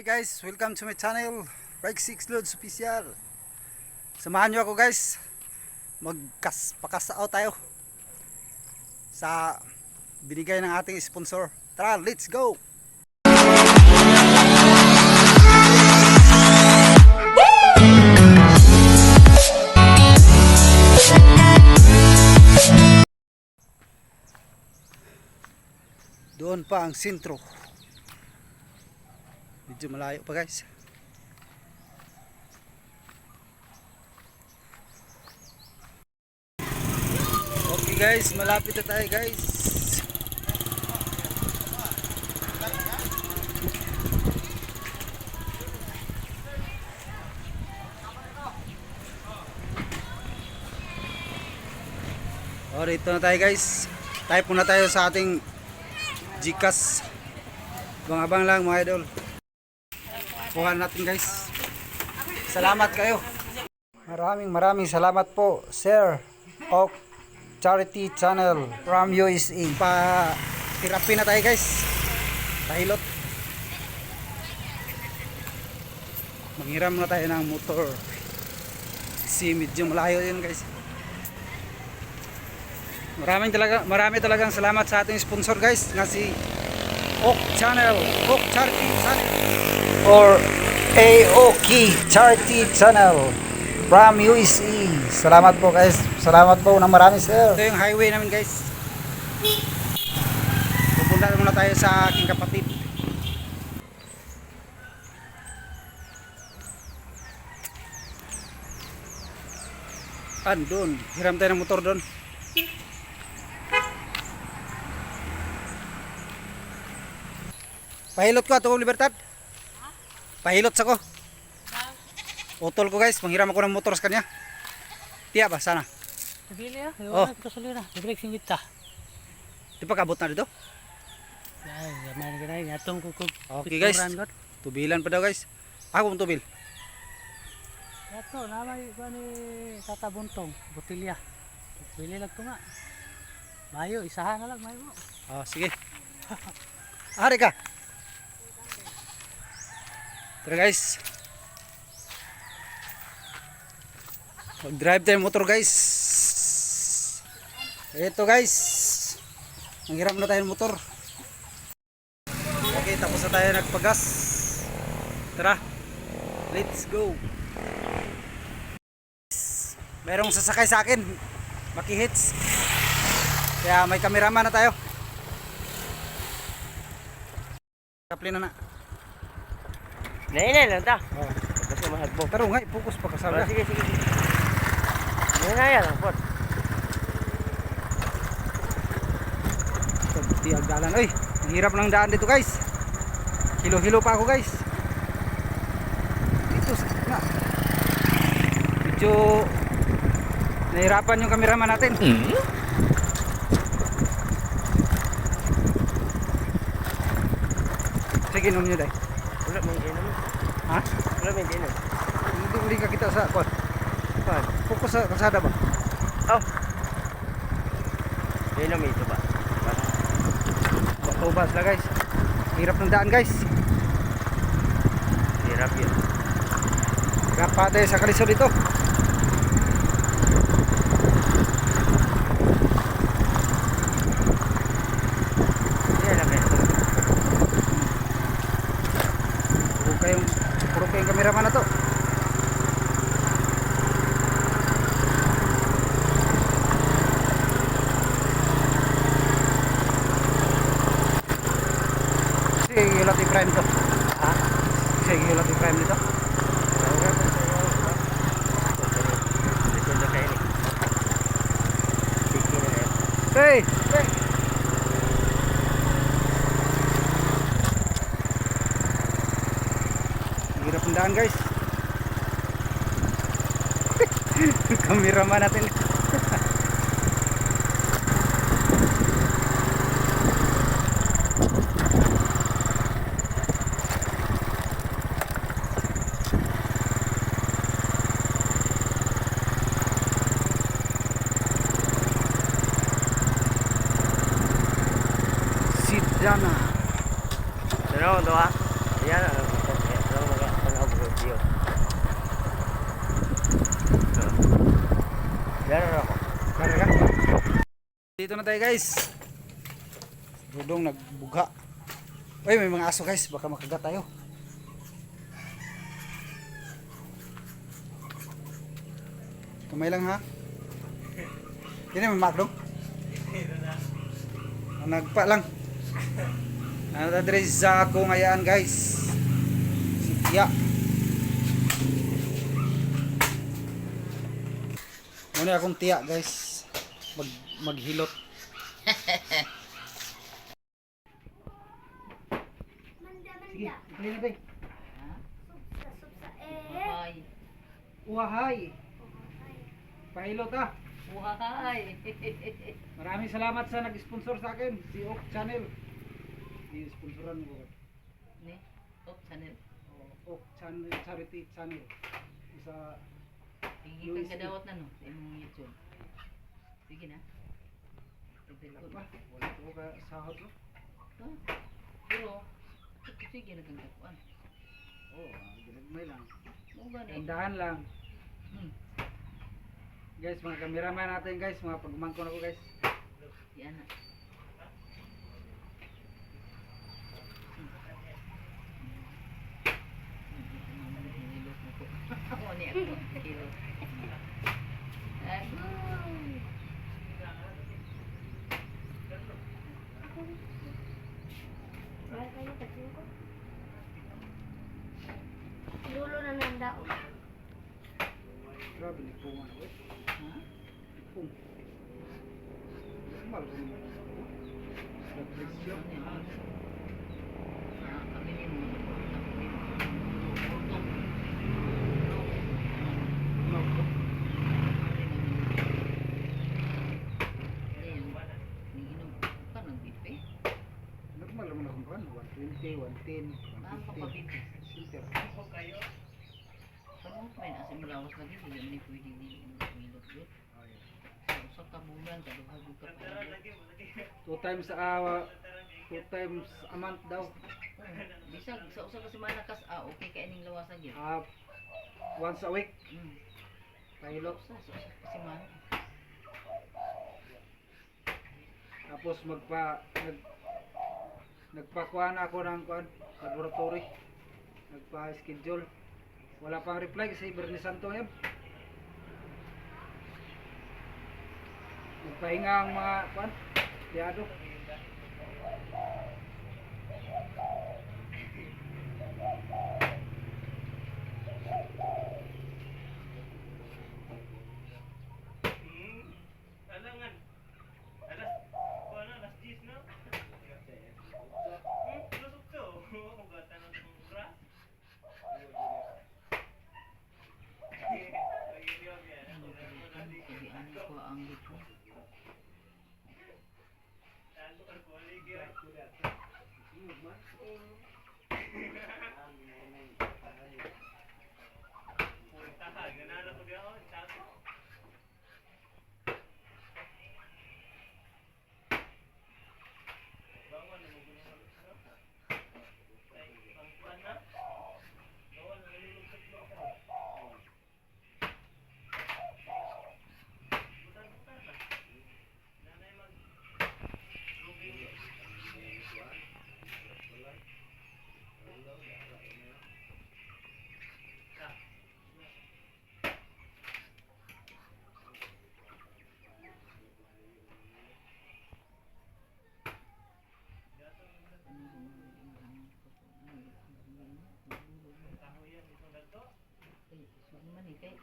guys, welcome to my channel, Bike 6 Loads Official. Samahan nyo ako guys, pakasao tayo sa binigay ng ating sponsor. Tara, let's go! Doon pa ang sentro. Medyo malayo pa guys. Okay guys, malapit na tayo guys. O, dito na tayo guys. Type muna tayo sa ating Gcash. Abang-abang lang mga idol. Kuha natin guys. Salamat kayo. Maraming salamat po Sir Oak Charity Channel from USA. Pa-therapy na tayo guys. Pahilot. Manghiram na tayo ng motor. Kasi medyo malayo yun guys. Marami talagang salamat sa ating sponsor guys, nga si Oak Channel, Oak Charity Channel or AOK Charity Channel from USA. Salamat po guys. Salamat po na marami sir. Ito yung highway namin guys. Pupunta muna tayo sa aking kapatid. Doon, hiram tayo ng motor doon. Pahilot ko ato Libertad. Pahilot sa ko. Utol ko guys, manghiram ako ng motor sa kanya. Tiya ba sana? Bili ah, oh. Gasolina, break sing kita. Di pa kabot na dito? Ay, gamay ganay, atong kukub. Okay guys. Tubilan pa daw guys. Ako mong tubil. Ato, namay ko ni Tata Buntong, botilya. Bili lang to nga. Mayo, isahan na lang mayo mo. Oh, sige. Ari ka. Tara guys. Mag-drive tayo motor guys. Ito guys. Manghiram na tayo ng motor. Okay, tapos na tayo nagpagas. Tara. Let's go. Merong sasakay sa akin. Makihits. Kaya may kameraman na tayo. Kaplin na na. Nainay lang ta. Oh. Basta mahagbo. Pero nga, focus pa kasama. Sige. Nainay lang po. Di agdalan. Oy, ang hirap ng daan dito guys. Hilo-hilo pa ako guys. Dito na. Medyo nahirapan yung kameraman natin. Sige, inom nyo dahil. Wala may inom. Ha? Wala may inom. Hindi ka kita sa kwan. Fokus sa kasada ba? Oh. Inom ito ba? Tubas lang guys. Hirap ng daan guys. Hirap yun. Hirap pa tayo sa kalisod dito. Puro kayong kameraman na to. Sige, hilat i-prime to. Ha? Sige, hilat i-prime nito. Hey! Hirap ng daan guys. Kameraman natin. Sidana. Ano, doa? Ayan, ano. Dito na tayo guys. Dudong nagbugha. Uy, may mga aso guys, baka makagat tayo. Kamay lang ha. Hindi na may makdong. Nagpa lang. Natadres sa ako ngayaan guys. Si Tia. Muna akong tiya guys. Maghilot. Sige, play natin. Uhahay. Pahilot ha. Buhay! Maraming salamat sa nag-sponsor sa akin, si Oak Channel. I-sponsoran mo. Ni? Top channel. Oak Channel, Charity Channel. Isa Sige kang kadawat na no, sa imong YouTube. Sige na. pa, wala ko ka sahod no? Ha? Pero, sige na kang kakuan. Oo, ginagmay lang. Mo ba na? Gandahan lang. Hmm. Guys, mga cameraman natin guys, mga pagmangkon ako guys. Si Ana. Ako ni ako. Kilo. Dulo na nandao. Grabe, lipungan ako eh. Ha? Lipong. Normal ko naman. Nag-presyon. Kami ni mo. No, no. Normal naman akong kan. 120, 110, 150. Silver. Paano mo may nasa malawas lagi, hindi mo pwede milot yun. Sa kabulan, kaduhagod ka pa. 2 times a month daw. Bisag, sa usa ka semana kas, okay ka ining lawasan yun. Once a week. Pahilok sa usa ka semana. Tapos nagpakuha na ako ng laboratory. Nagpa-schedule. Wala pang reply kasi Bernie Santo yan. Nagpahinga ang mga tiyado. Sabi ano ko ang dito. Man kay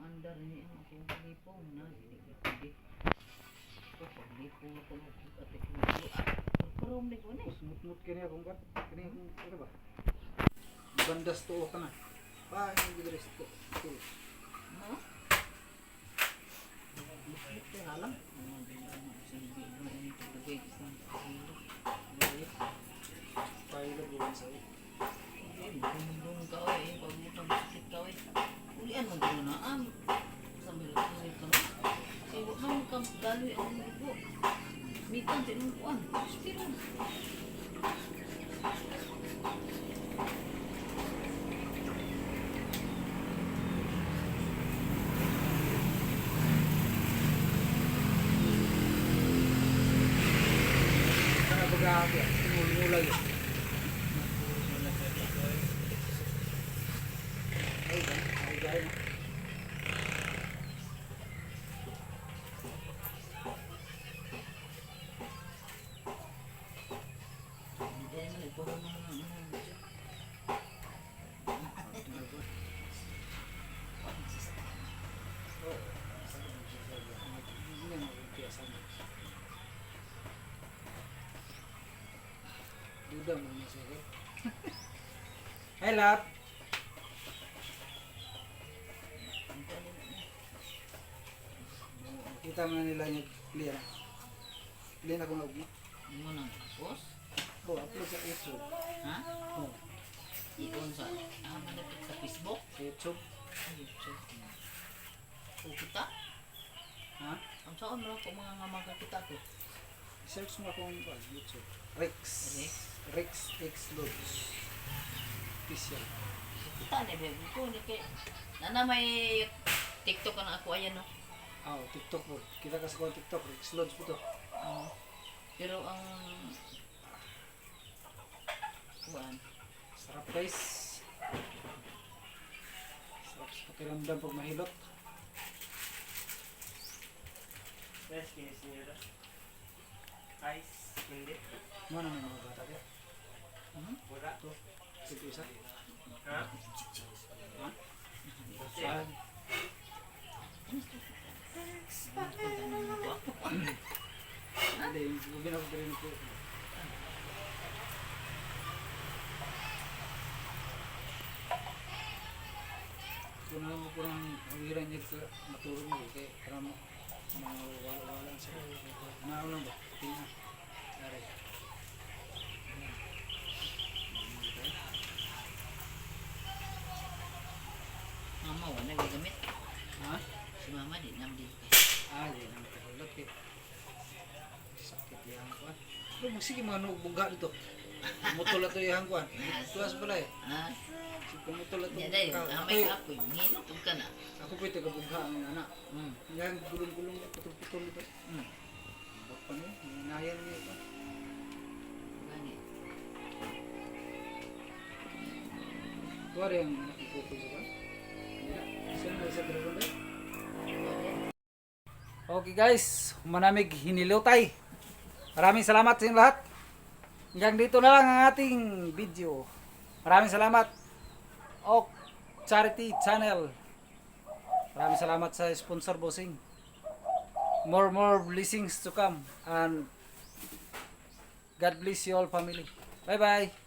andar ni ang akong lipong na hindi ko pwede. Ko lipong ko at ko ni ko ni. Smooth kini akong kini akong ano ba? Bandas to ka na. Pa hindi dres to. No? Ito na lang. Pailo buwan sa Bumbong ka oy, pagutang sakit ka oy. Ulian mo dito na sambil sambil ka na. Kaya wag man kang galoy ang libo. Mikan tinong kuan. Pero Duda mo na siya. Hi, love. Kita mo na nila yung clear. Clear na kung ako. Mo nang post? Oh, upload sa YouTube. Ha? Oh, Iyon sa malapit sa Facebook? sa YouTube. YouTube. O kita? Ha? Ang saan mo ako mga nga magkakita ko? Search mo akong YouTube. Rex. Rex? Rex X Loads. Official. Kita ni babe ko ni kay nana may TikTok na ako ayan no. Oh, TikTok po. Kita ka sa kong TikTok. Rex Loads po to. Pero ang kuan Sarap guys. Sarap sa pakiramdam pag mahilot. Yes, kinis niyo na. Ice, hindi. Mo na may mga bata ka. Wala. Ito. Ito isa. Ha? Saan? Hindi, hindi na ko rin po. Kung na mo kurang hawiran niya ka matulog mo kaya para mo wala sa nauna ba? Tingnan. Dari. mama wala gagamit. Ha? Si mama di nam di. Ah, di naman kahulog eh. Sakit yang kuan. Pero magsige mga nubuga dito. Mutol ato yang kuan. Tuwas pala eh. Ah, Si pumutol ato. ya day, amay ka po, nginot ka na. Ako po ito kabugha ang anak. Yan, gulong-gulong na putol-putol ito. Bak pa niya, hinayan niya ito. Gani. Kuwari ang nakipupul sa kan. Isa na isa dragon eh. Okay guys, manamig hinilutay. Maraming salamat sa inyo lahat. Hanggang dito na lang ang ating video. Maraming salamat. Ok Charity Channel. Maraming salamat sa sponsor bossing. More blessings to come and God bless you all family. Bye bye.